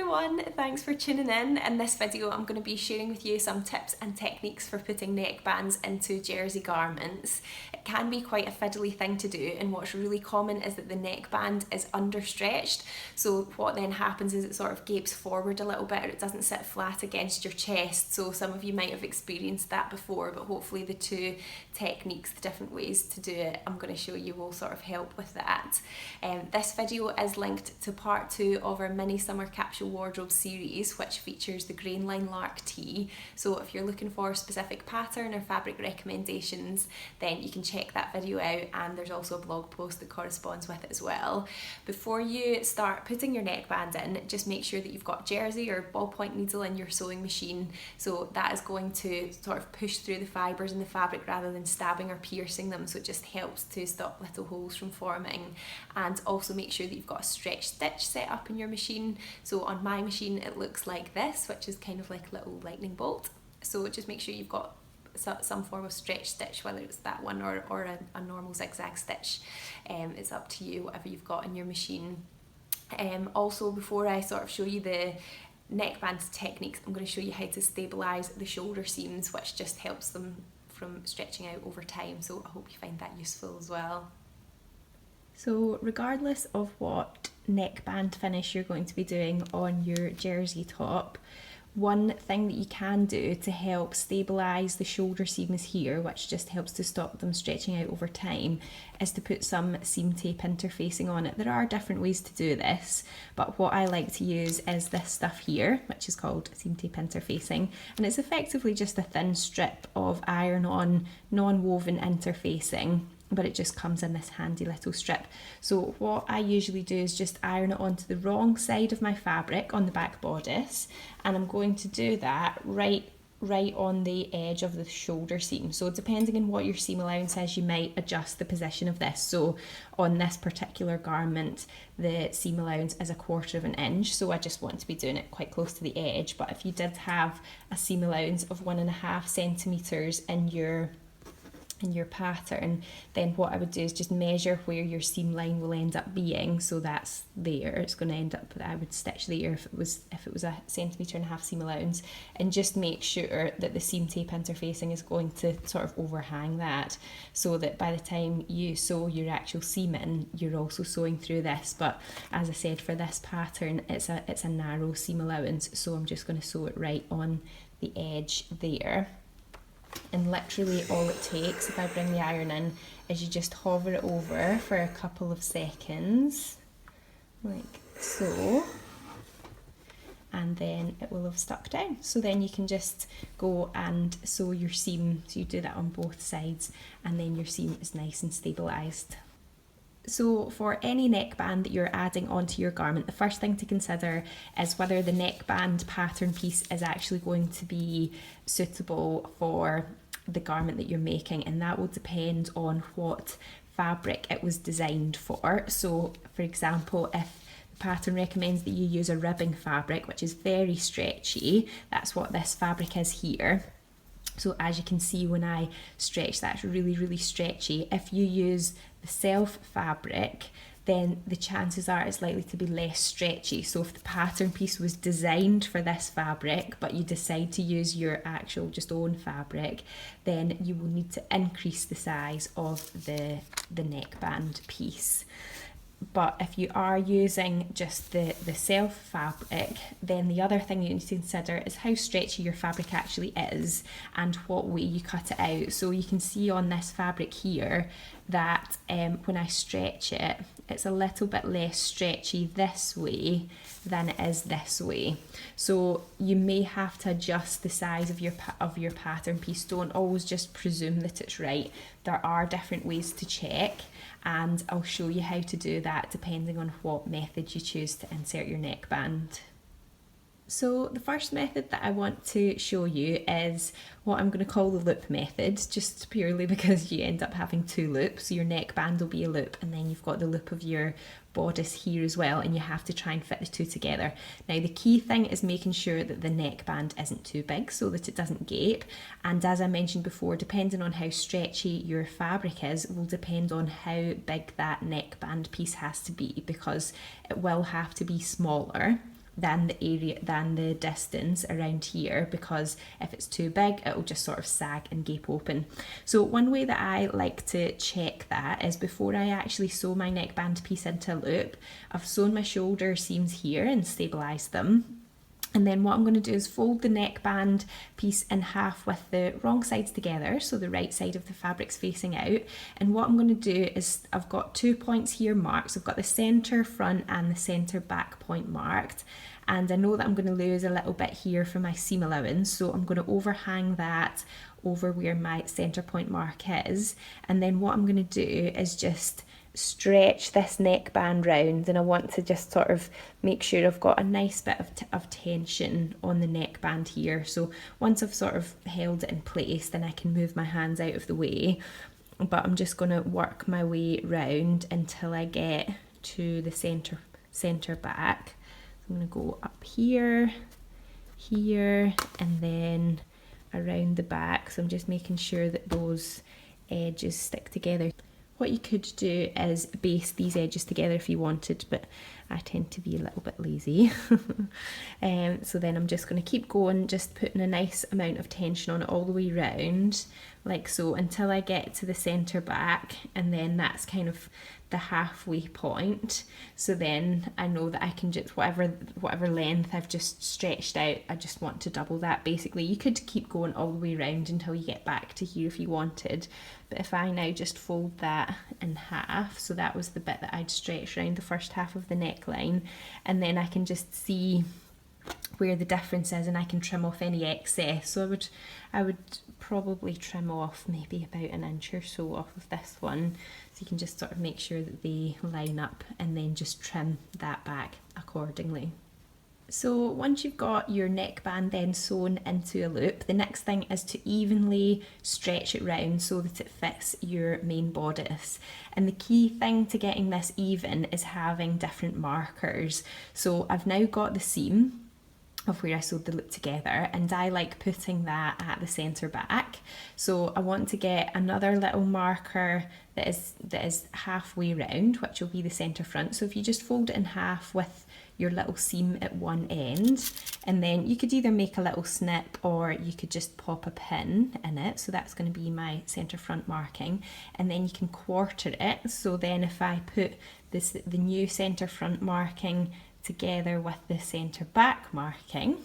everyone, thanks for tuning in. In this video I'm going to be sharing with you some tips and techniques for putting neckbands into jersey garments. It can be quite a fiddly thing to do, and what's really common is that the neckband is understretched, so what then happens is it sort of gapes forward a little bit, or it doesn't sit flat against your chest. So some of you might have experienced that before, but hopefully the two techniques, the different ways to do it, I'm going to show you will sort of help with that. This video is linked to part 2 of our mini summer capsule wardrobe series, which features the Grainline Lark tee. So if you're looking for a specific pattern or fabric recommendations, then you can check that video out, and there's also a blog post that corresponds with it as well. Before you start putting your neckband in, just make sure that you've got jersey or ballpoint needle in your sewing machine, so that is going to sort of push through the fibres in the fabric rather than stabbing or piercing them, so it just helps to stop little holes from forming. And also make sure that you've got a stretch stitch set up in your machine. So on my machine it looks like this, which is kind of like a little lightning bolt, so just make sure you've got some form of stretch stitch, whether it's that one or a normal zigzag stitch. It's up to you, whatever you've got in your machine. Also, before I sort of show you the neckband techniques, I'm going to show you how to stabilise the shoulder seams, which just helps them from stretching out over time, so I hope you find that useful as well. So regardless of what neckband finish you're going to be doing on your jersey top, one thing that you can do to help stabilise the shoulder seams here, which just helps to stop them stretching out over time, is to put some seam tape interfacing on it. There are different ways to do this, but what I like to use is this stuff here, which is called seam tape interfacing, and it's effectively just a thin strip of iron-on non-woven interfacing, but it just comes in this handy little strip. So what I usually do is just iron it onto the wrong side of my fabric on the back bodice, and I'm going to do that right on the edge of the shoulder seam. So depending on what your seam allowance is, you might adjust the position of this. So on this particular garment, the seam allowance is 1/4 of an inch, so I just want to be doing it quite close to the edge. But if you did have a seam allowance of 1.5 centimetres in your pattern, then what I would do is just measure where your seam line will end up being. So that's there, it's going to end up, I would stitch there if it was 1.5 centimetres seam allowance, and just make sure that the seam tape interfacing is going to sort of overhang that, so that by the time you sew your actual seam in, you're also sewing through this. But as I said, for this pattern it's a narrow seam allowance, so I'm just going to sew it right on the edge there. And literally all it takes, if I bring the iron in, is you just hover it over for a couple of seconds, like so, and then it will have stuck down. So then you can just go and sew your seam, so you do that on both sides, and then your seam is nice and stabilised. So for any neckband that you're adding onto your garment, the first thing to consider is whether the neckband pattern piece is actually going to be suitable for the garment that you're making, and that will depend on what fabric it was designed for. So for example, if the pattern recommends that you use a ribbing fabric, which is very stretchy, that's what this fabric is here. So as you can see, when I stretch, that's really stretchy. If you use the self fabric, then the chances are it's likely to be less stretchy. So if the pattern piece was designed for this fabric, but you decide to use your actual just own fabric, then you will need to increase the size of the neckband piece. But if you are using just the self fabric, then the other thing you need to consider is how stretchy your fabric actually is and what way you cut it out. So you can see on this fabric here that when I stretch it, it's a little bit less stretchy this way than it is this way. So you may have to adjust the size of your pattern piece. Don't always just presume that it's right. There are different ways to check, and I'll show you how to do that depending on what method you choose to insert your neckband. So the first method that I want to show you is what I'm going to call the loop method, just purely because you end up having 2 loops. So your neckband will be a loop, and then you've got the loop of your bodice here as well, and you have to try and fit the 2 together. Now the key thing is making sure that the neckband isn't too big so that it doesn't gape, and as I mentioned before, depending on how stretchy your fabric is will depend on how big that neckband piece has to be, because it will have to be smaller than the distance around here, because if it's too big it'll just sort of sag and gape open. So one way that I like to check that is before I actually sew my neckband piece into a loop, I've sewn my shoulder seams here and stabilised them. And then what I'm going to do is fold the neckband piece in half with the wrong sides together, so the right side of the fabric's facing out. And what I'm going to do is, I've got 2 points here marked. So I've got the centre front and the centre back point marked. And I know that I'm going to lose a little bit here for my seam allowance, so I'm going to overhang that over where my centre point mark is. And then what I'm going to do is just stretch this neckband round, and I want to just sort of make sure I've got a nice bit of tension on the neckband here. So once I've sort of held it in place, then I can move my hands out of the way, but I'm just going to work my way round until I get to the centre back. So I'm going to go up here, here, and then around the back. So I'm just making sure that those edges stick together. What you could do is baste these edges together if you wanted, but I tend to be a little bit lazy. So then I'm just going to keep going, just putting a nice amount of tension on it all the way round, like so, until I get to the centre back, and then that's kind of the halfway point. So then I know that I can just, whatever length I've just stretched out, I just want to double that basically. You could keep going all the way around until you get back to here if you wanted, but if I now just fold that in half, so that was the bit that I'd stretched around the first half of the neckline, and then I can just see where the difference is, and I can trim off any excess. So I would probably trim off maybe about an inch or so off of this one, so you can just sort of make sure that they line up, and then just trim that back accordingly. So once you've got your neckband then sewn into a loop, the next thing is to evenly stretch it round so that it fits your main bodice. And the key thing to getting this even is having different markers. So I've now got the seam of where I sewed the loop together, and I like putting that at the centre back. So I want to get another little marker that is halfway round, which will be the centre front. So if you just fold it in half with your little seam at one end, and then you could either make a little snip or you could just pop a pin in it. So that's going to be my centre front marking, and then you can quarter it. So then if I put the new centre front marking together with the centre back marking,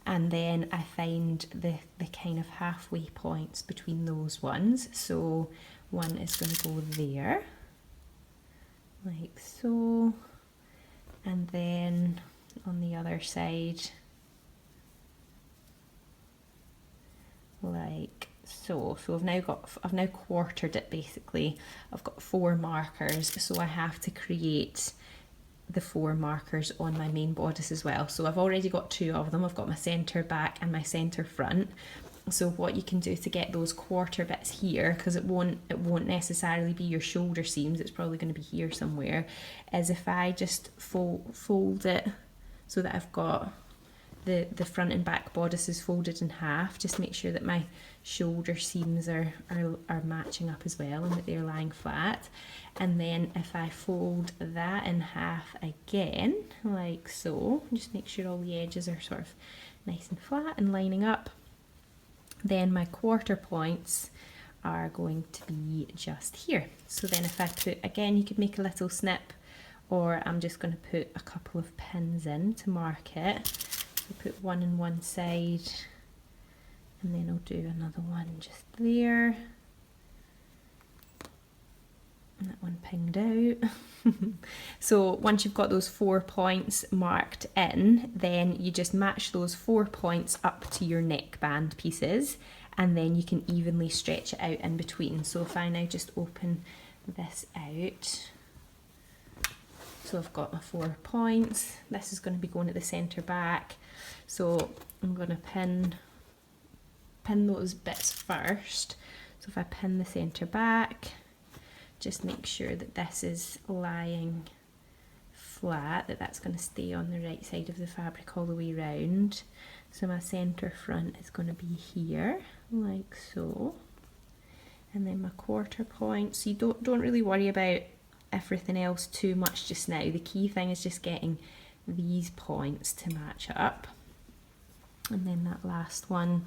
and then I find the kind of halfway points between those ones. So one is going to go there, like so, and then on the other side, like so. So I've now quartered it basically. I've got 4 markers, so I have to create the 4 markers on my main bodice as well. So I've already got 2 of them. I've got my centre back and my centre front. So what you can do to get those quarter bits here, because it won't necessarily be your shoulder seams, it's probably going to be here somewhere, is if I just fold it so that I've got the front and back bodices folded in half. Just make sure that my shoulder seams are matching up as well and that they're lying flat. And then if I fold that in half again, like so, just make sure all the edges are sort of nice and flat and lining up, then my quarter points are going to be just here. So then if I put, again, you could make a little snip, or I'm just going to put a couple of pins in to mark it. So put one on one side, and then I'll do another one just there. And that one pinged out. So once you've got those 4 points marked in, then you just match those 4 points up to your neckband pieces, and then you can evenly stretch it out in between. So if I now just open this out, so I've got my 4 points. This is going to be going at the centre back. So I'm going to pin those bits first. So if I pin the centre back, just make sure that this is lying flat, that's going to stay on the right side of the fabric all the way round. So my centre front is going to be here, like so. And then my quarter point. So you don't really worry about everything else too much just now. The key thing is just getting these points to match up. And then that last one,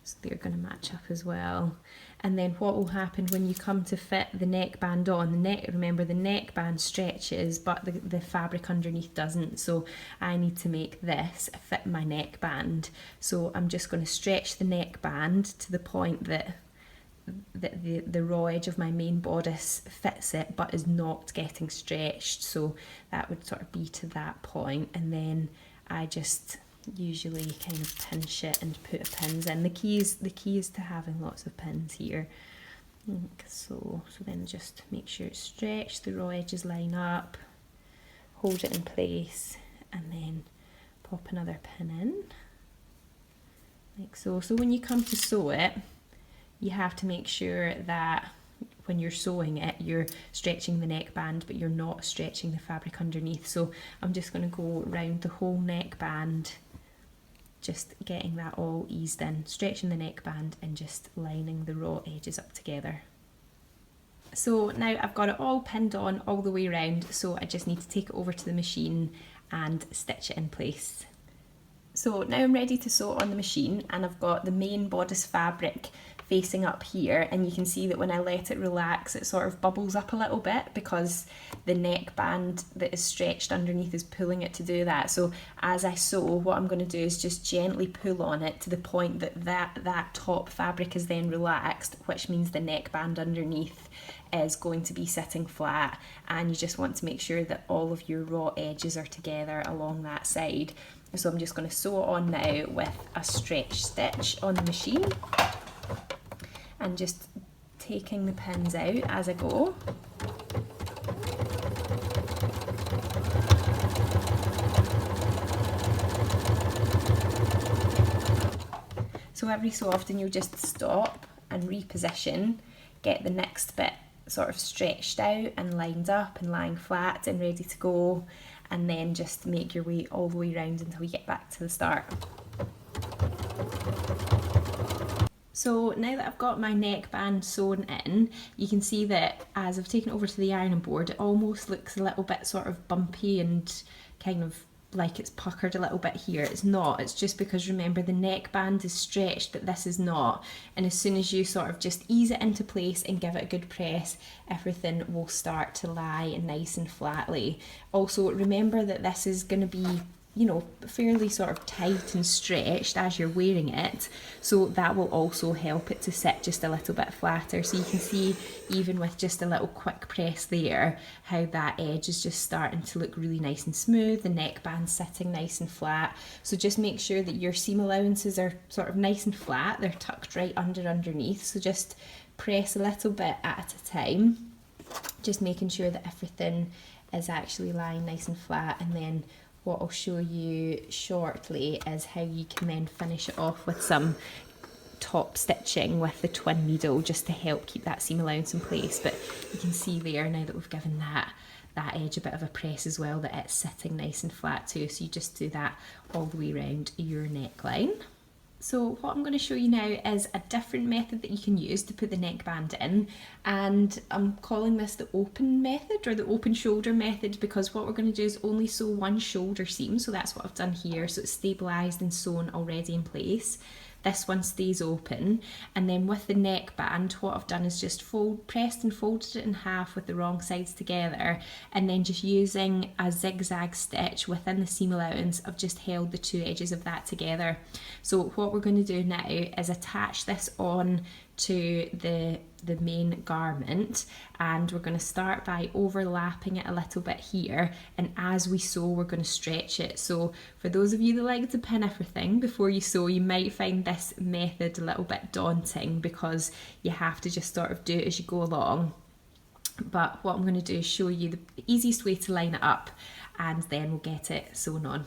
so they're going to match up as well. And then what will happen when you come to fit the neckband on, remember the neckband stretches, but the fabric underneath doesn't. So I need to make this fit my neckband. So I'm just going to stretch the neckband to the point that the raw edge of my main bodice fits it, but is not getting stretched. So that would sort of be to that point. And then I just usually kind of pinch it and put pins in. The key is to having lots of pins here. Like so then just make sure it's stretched, the raw edges line up, hold it in place, and then pop another pin in, like so. So when you come to sew it, you have to make sure that when you're sewing it, you're stretching the neckband, but you're not stretching the fabric underneath. So I'm just going to go around the whole neckband, just getting that all eased in, stretching the neckband and just lining the raw edges up together. So now I've got it all pinned on all the way around, so I just need to take it over to the machine and stitch it in place. So now I'm ready to sew on the machine, and I've got the main bodice fabric facing up here, and you can see that when I let it relax it sort of bubbles up a little bit because the neckband that is stretched underneath is pulling it to do that. So as I sew, what I'm going to do is just gently pull on it to the point that top fabric is then relaxed, which means the neckband underneath is going to be sitting flat, and you just want to make sure that all of your raw edges are together along that side. So I'm just going to sew it on now with a stretch stitch on the machine, and just taking the pins out as I go. So every so often you'll just stop and reposition, get the next bit sort of stretched out and lined up and lying flat and ready to go, and then just make your way all the way around until we get back to the start. So now that I've got my neckband sewn in, you can see that as I've taken it over to the ironing board, it almost looks a little bit sort of bumpy and kind of like it's puckered a little bit here. It's not, it's just because remember the neckband is stretched but this is not, and as soon as you sort of just ease it into place and give it a good press, everything will start to lie nice and flatly. Also remember that this is going to be, you know, fairly sort of tight and stretched as you're wearing it, so that will also help it to sit just a little bit flatter. So you can see even with just a little quick press there how that edge is just starting to look really nice and smooth, the neckband sitting nice and flat. So just make sure that your seam allowances are sort of nice and flat, they're tucked right underneath, so just press a little bit at a time, just making sure that everything is actually lying nice and flat. And then what I'll show you shortly is how you can then finish it off with some top stitching with the twin needle, just to help keep that seam allowance in place. But you can see there, now that we've given that edge a bit of a press as well, that it's sitting nice and flat too. So you just do that all the way around your neckline. So what I'm going to show you now is a different method that you can use to put the neckband in, and I'm calling this the open method or the open shoulder method, because what we're going to do is only sew one shoulder seam. So that's what I've done here, so it's stabilised and sewn already in place. This one stays open, and then with the neckband what I've done is just pressed and folded it in half with the wrong sides together, and then just using a zigzag stitch within the seam allowance I've just held the two edges of that together. So what we're going to do now is attach this on to the main garment, and we're going to start by overlapping it a little bit here, and as we sew we're going to stretch it. So for those of you that like to pin everything before you sew, you might find this method a little bit daunting because you have to just sort of do it as you go along. But what I'm going to do is show you the easiest way to line it up, and then we'll get it sewn on.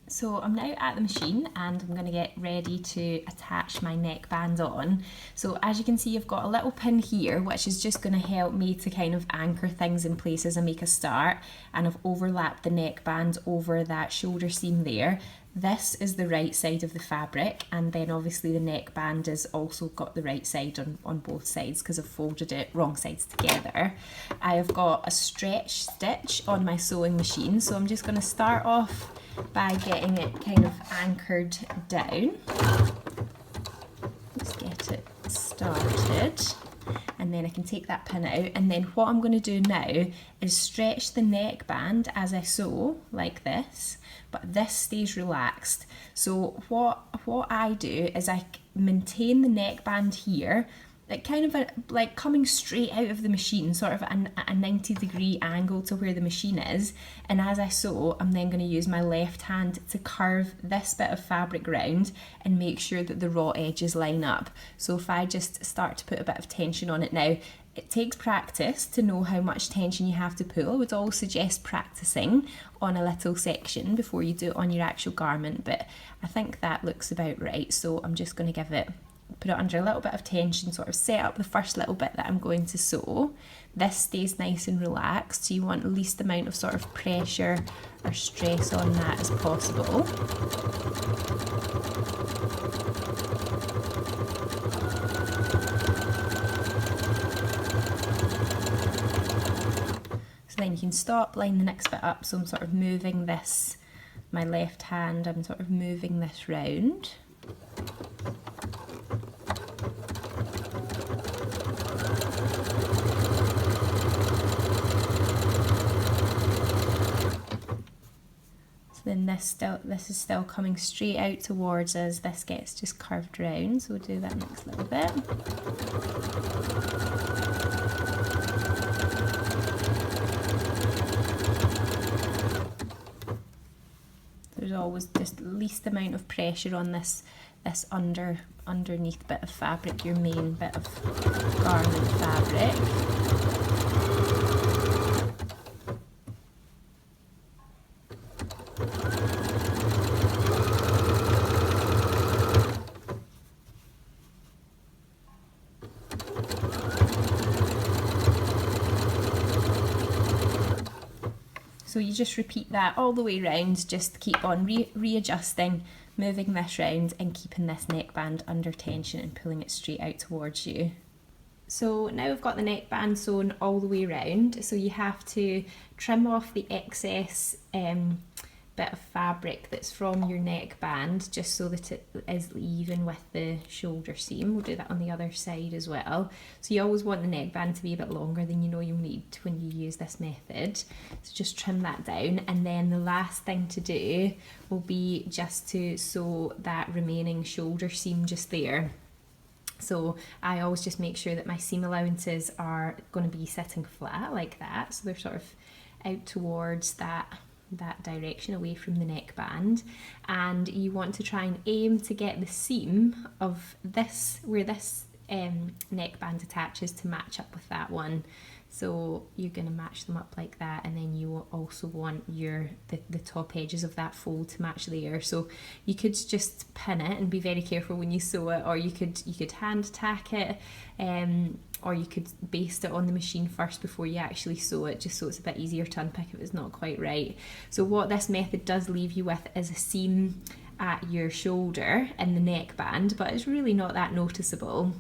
So I'm now at the machine and I'm going to get ready to attach my neckband on. So as you can see, I've got a little pin here which is just going to help me to kind of anchor things in place as I make a start, and I've overlapped the neckband over that shoulder seam there. this is the right side of the fabric, and then obviously the neckband has also got the right side on both sides because I've folded it wrong sides together. I have got a stretch stitch on my sewing machine, so I'm just going to start off by getting it kind of anchored down. Let's get it started. And then I can take that pin out, and then what I'm going to do now is stretch the neckband as I sew like this, but this stays relaxed. So what I do is I maintain the neckband here, like kind of like coming straight out of the machine, sort of a 90-degree angle to where the machine is, and as I sew I'm then going to use my left hand to curve this bit of fabric round and make sure that the raw edges line up. So if I just start to put a bit of tension on it now, it takes practice to know how much tension you have to pull. I would always suggest practicing on a little section before you do it on your actual garment, but I think that looks about right, so I'm just going to put it under a little bit of tension, sort of set up the first little bit that I'm going to sew. This stays nice and relaxed, so you want the least amount of sort of pressure or stress on that as possible. So then you can stop, line the next bit up, so I'm sort of moving this, my left hand, I'm sort of moving this round. Then this is still coming straight out towards us. This gets just curved round, so we'll do that next little bit. There's always just the least amount of pressure on this underneath bit of fabric, your main bit of garment fabric. So you just repeat that all the way around, just keep on readjusting, moving this round and keeping this neckband under tension and pulling it straight out towards you. So now we've got the neckband sewn all the way around, so you have to trim off the excess bit of fabric that's from your neckband, just so that it is even with the shoulder seam. We'll do that on the other side as well. So you always want the neckband to be a bit longer than you know you'll need when you use this method. So just trim that down, and then the last thing to do will be just to sew that remaining shoulder seam just there. So I always just make sure that my seam allowances are going to be sitting flat like that, so they're sort of out towards that direction away from the neckband, and you want to try and aim to get the seam of this, where this neckband attaches, to match up with that one. So you're going to match them up like that, and then you will also want the top edges of that fold to match there. So you could just pin it and be very careful when you sew it, or you could hand tack it, or you could baste it on the machine first before you actually sew it, just so it's a bit easier to unpick if it's not quite right. So what this method does leave you with is a seam at your shoulder in the neckband, but it's really not that noticeable.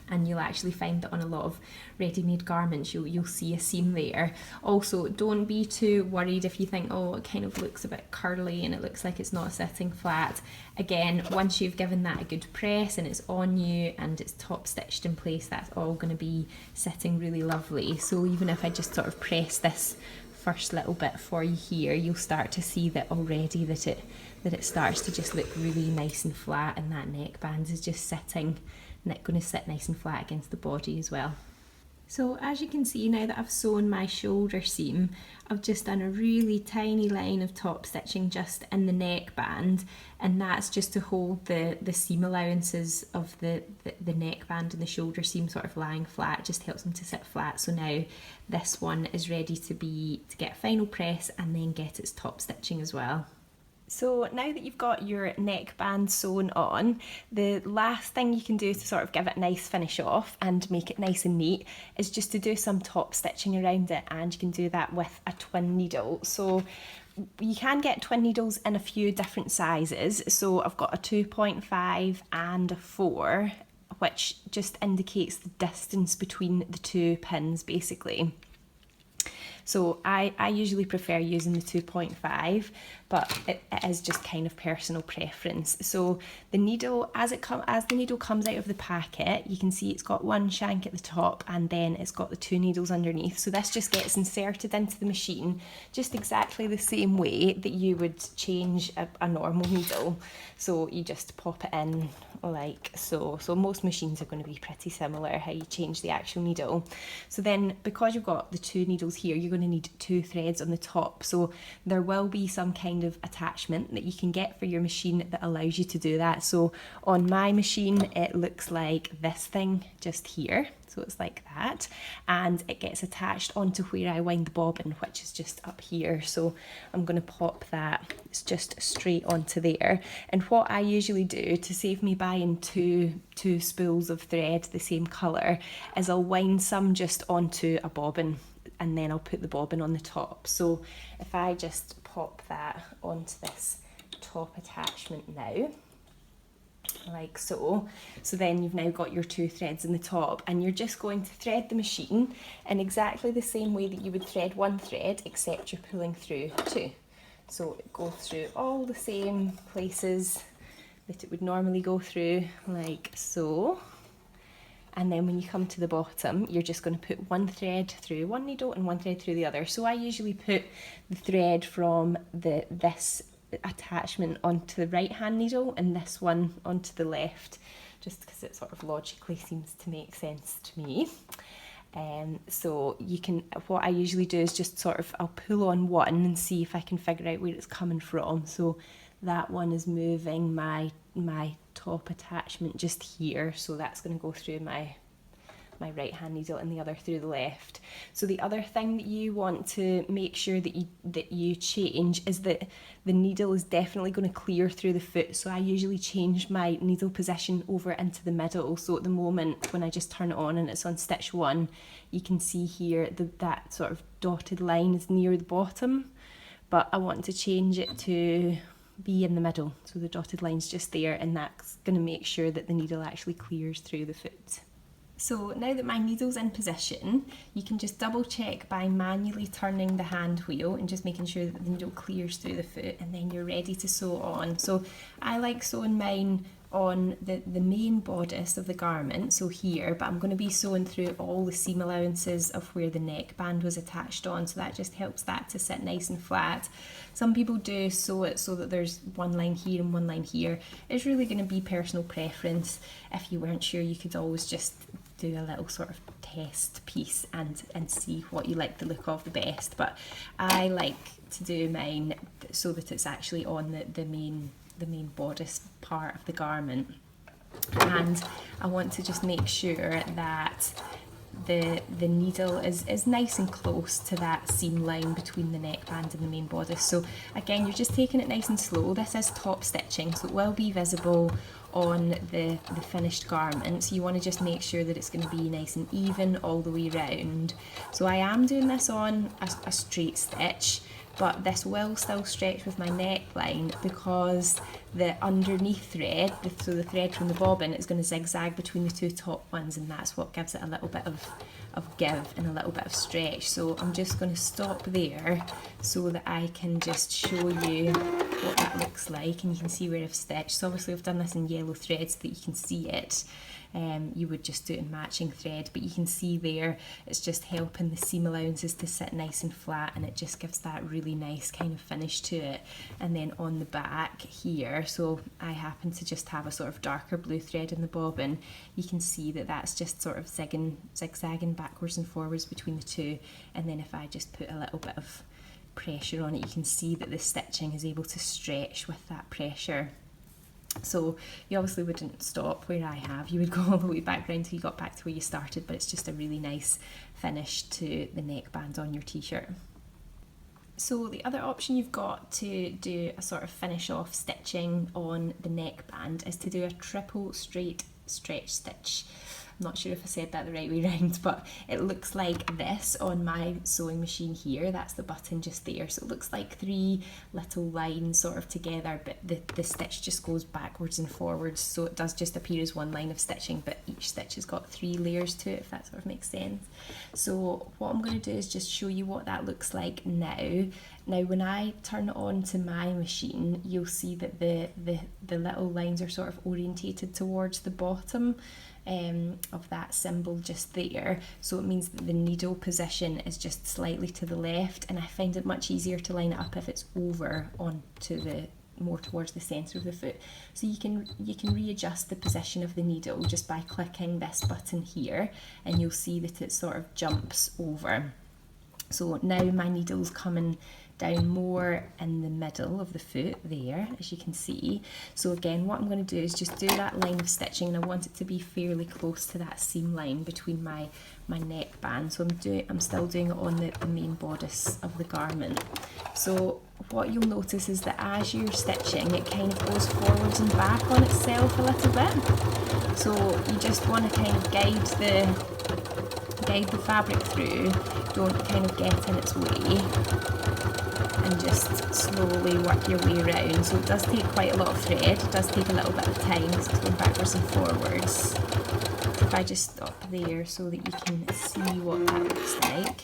And you'll actually find that on a lot of ready-made garments you'll see a seam there. Also, don't be too worried if you think, oh, it kind of looks a bit curly and it looks like it's not sitting flat. Again, once you've given that a good press and it's on you and it's top stitched in place, that's all going to be sitting really lovely. So even if I just sort of press this first little bit for you here, you'll start to see that already that it starts to just look really nice and flat, and that neckband is just sitting, and it's going to sit nice and flat against the body as well. So as you can see, now that I've sewn my shoulder seam, I've just done a really tiny line of top stitching just in the neckband, and that's just to hold the seam allowances of the neckband and the shoulder seam sort of lying flat. It just helps them to sit flat. So now this one is ready to get final press and then get its top stitching as well. So now that you've got your neckband sewn on, the last thing you can do to sort of give it a nice finish off and make it nice and neat is just to do some top stitching around it, and you can do that with a twin needle. So you can get twin needles in a few different sizes. So I've got a 2.5 and a 4, which just indicates the distance between the two pins basically. So I usually prefer using the 2.5, but it is just kind of personal preference. So the needle, as the needle comes out of the packet, you can see it's got one shank at the top and then it's got the 2 needles underneath. So this just gets inserted into the machine just exactly the same way that you would change a normal needle. So you just pop it in like so. So most machines are going to be pretty similar how you change the actual needle. So then because you've got the 2 needles here, you're going to need 2 threads on the top. So there will be some kind of attachment that you can get for your machine that allows you to do that. So on my machine it looks like this thing just here. So it's like that, and it gets attached onto where I wind the bobbin, which is just up here. So I'm going to pop that, it's just straight onto there. And what I usually do to save me buying two spools of thread the same colour is I'll wind some just onto a bobbin and then I'll put the bobbin on the top. So if I just pop that onto this top attachment now, like so. So then you've now got your 2 threads in the top, and you're just going to thread the machine in exactly the same way that you would thread one thread, except you're pulling through 2. So it goes through all the same places that it would normally go through, like so. And then when you come to the bottom, you're just going to put one thread through one needle and one thread through the other. So I usually put the thread from this attachment onto the right hand needle and this one onto the left, just because it sort of logically seems to make sense to me. So you can, what I usually do is just sort of, I'll pull on one and see if I can figure out where it's coming from. So that one is moving my top attachment just here, so that's going to go through my right hand needle and the other through the left. So the other thing that you want to make sure that you change is that the needle is definitely going to clear through the foot. So I usually change my needle position over into the middle. So at the moment when I just turn it on and it's on stitch 1, you can see here that sort of dotted line is near the bottom, but I want to change it to be in the middle. So the dotted line's just there, and that's going to make sure that the needle actually clears through the foot. So now that my needle's in position, you can just double check by manually turning the hand wheel and just making sure that the needle clears through the foot, and then you're ready to sew on. So I like sewing mine on the main bodice of the garment, so here, but I'm going to be sewing through all the seam allowances of where the neckband was attached on, so that just helps that to sit nice and flat. Some people do sew it so that there's one line here and one line here. It's really going to be personal preference. If you weren't sure, you could always just do a little sort of test piece and see what you like the look of the best, but I like to do mine so that it's actually on the main bodice part of the garment. And I want to just make sure that the needle is nice and close to that seam line between the neckband and the main bodice. So again, you're just taking it nice and slow. This is top stitching, so it will be visible on the finished garment, so you want to just make sure that it's going to be nice and even all the way round. So I am doing this on a straight stitch, but this will still stretch with my neckline because the underneath thread, so the thread from the bobbin, is going to zigzag between the 2 top ones, and that's what gives it a little bit of give and a little bit of stretch. So I'm just going to stop there so that I can just show you what that looks like, and you can see where I've stitched. So obviously I've done this in yellow thread so that you can see it. You would just do it in matching thread, but you can see there it's just helping the seam allowances to sit nice and flat, and it just gives that really nice kind of finish to it. And then on the back here, so I happen to just have a sort of darker blue thread in the bobbin, you can see that that's just sort of zigzagging backwards and forwards between the 2, and then if I just put a little bit of pressure on it, you can see that the stitching is able to stretch with that pressure. So you obviously wouldn't stop where I have, you would go all the way back round till you got back to where you started, but it's just a really nice finish to the neckband on your t-shirt. So the other option you've got to do a sort of finish off stitching on the neckband is to do a triple straight stretch stitch. not sure if I said that the right way round, but it looks like this on my sewing machine here. That's the button just there. So it looks like 3 little lines sort of together, but the stitch just goes backwards and forwards. So it does just appear as one line of stitching, but each stitch has got 3 layers to it, if that sort of makes sense. So what I'm going to do is just show you what that looks like now. Now when I turn it on to my machine, you'll see that the little lines are sort of orientated towards the bottom of that symbol just there. So it means that the needle position is just slightly to the left, and I find it much easier to line it up if it's over onto the more towards the centre of the foot. So you can readjust the position of the needle just by clicking this button here, and you'll see that it sort of jumps over. So now my needle's coming down more in the middle of the foot there, as you can see. So again, what I'm going to do is just do that line of stitching, and I want it to be fairly close to that seam line between my neckband. So I'm still doing it on the main bodice of the garment. So what you'll notice is that as you're stitching, it kind of goes forwards and back on itself a little bit. So you just want to kind of guide the fabric through, don't kind of get in its way, and just slowly work your way around. So it does take quite a lot of thread, it does take a little bit of time because it's going backwards and forwards. So if I just stop there so that you can see what that looks like.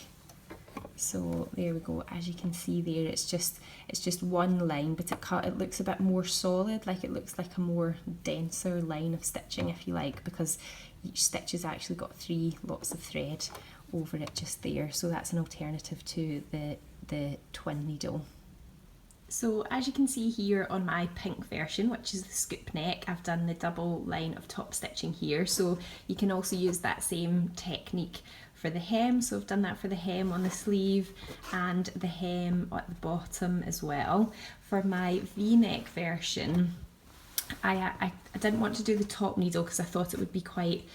So there we go, as you can see there, it's just one line, but it looks a bit more solid, like it looks like a more denser line of stitching, if you like, because each stitch has actually got 3 lots of thread over it just there. So that's an alternative to the twin needle. So as you can see here on my pink version, which is the scoop neck, I've done the double line of top stitching here. So you can also use that same technique for the hem. So I've done that for the hem on the sleeve and the hem at the bottom as well. For my V-neck version, I didn't want to do the top needle because I thought it would be quite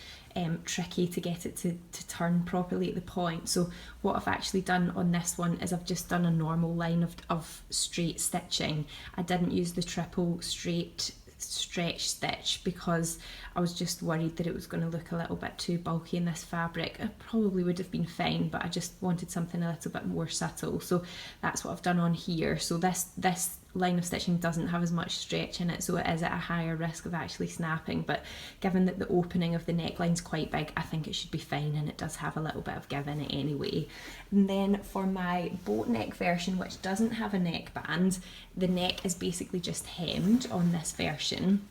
tricky to get it to turn properly at the point. So what I've actually done on this one is I've just done a normal line of straight stitching. I didn't use the triple straight stretch stitch because I was just worried that it was going to look a little bit too bulky in this fabric. It probably would have been fine, but I just wanted something a little bit more subtle. So that's what I've done on here. So this line of stitching doesn't have as much stretch in it, so it is at a higher risk of actually snapping, but given that the opening of the neckline is quite big, I think it should be fine, and it does have a little bit of give in it anyway. And then for my boat neck version, which doesn't have a neckband, the neck is basically just hemmed on this version.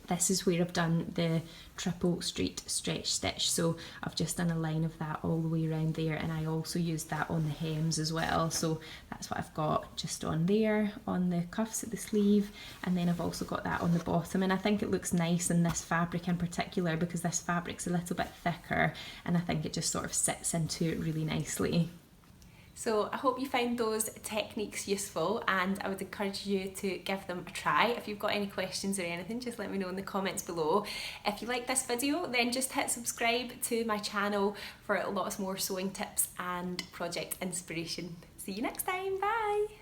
This is where I've done the triple straight stretch stitch, so I've just done a line of that all the way around there, and I also used that on the hems as well. So that's what I've got just on there, on the cuffs at the sleeve, and then I've also got that on the bottom. And I think it looks nice in this fabric in particular because this fabric's a little bit thicker, and I think it just sort of sits into it really nicely. So I hope you find those techniques useful, and I would encourage you to give them a try. If you've got any questions or anything, just let me know in the comments below. If you like this video, then just hit subscribe to my channel for lots more sewing tips and project inspiration. See you next time, bye!